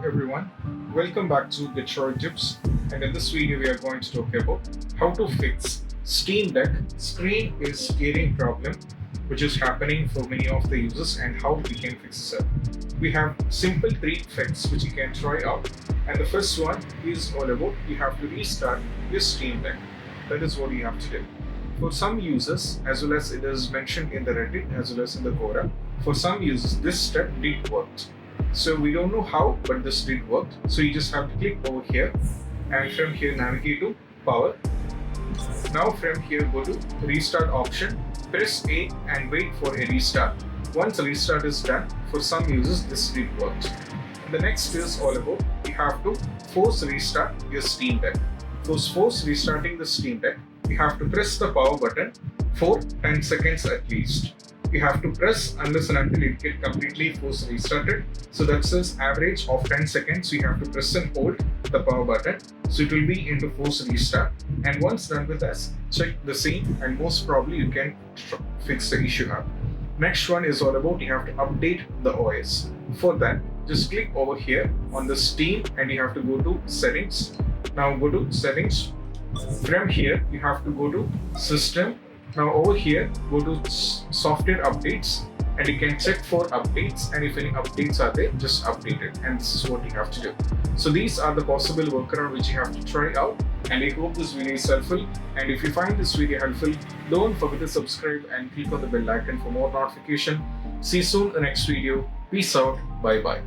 everyone, welcome back to Detroit Tips, and in this video we are going to talk about how to fix Steam Deck screen is scaling problem which is happening for many of the users and how we can fix it. We have simple 3 fixes which you can try out, and the first one is all about you have to restart your Steam Deck. That is what you have to do. For some users, as well as it is mentioned in the Reddit as well as in the Quora, for some users this step did work. So we don't know how, but this did work. So you just have to click over here, and from here navigate to power. Now from here go to restart option, press A and wait for a restart. Once a restart is done, for some users this did work. And the next is all about you have to force restart your Steam Deck. For force restarting the Steam Deck, you have to press the power button for 10 seconds at least. You have to press unless and until it gets completely force restarted. So that says average of 10 seconds you have to press and hold the power button. So it will be into force restart. And once done with this, check the same and most probably you can fix the issue up. Next one is all about you have to update the OS. For that, just click over here on the Steam and you have to go to settings. Now go to settings. From here you have to go to system. Now over here go to software updates and you can check for updates, and if any updates are there, just update it, and this is what you have to do. So these are the possible workaround which you have to try out, and I hope this video is helpful. And if you find this video helpful, don't forget to subscribe and click on the bell icon for more notification. See you soon in the next video. Peace out. Bye bye.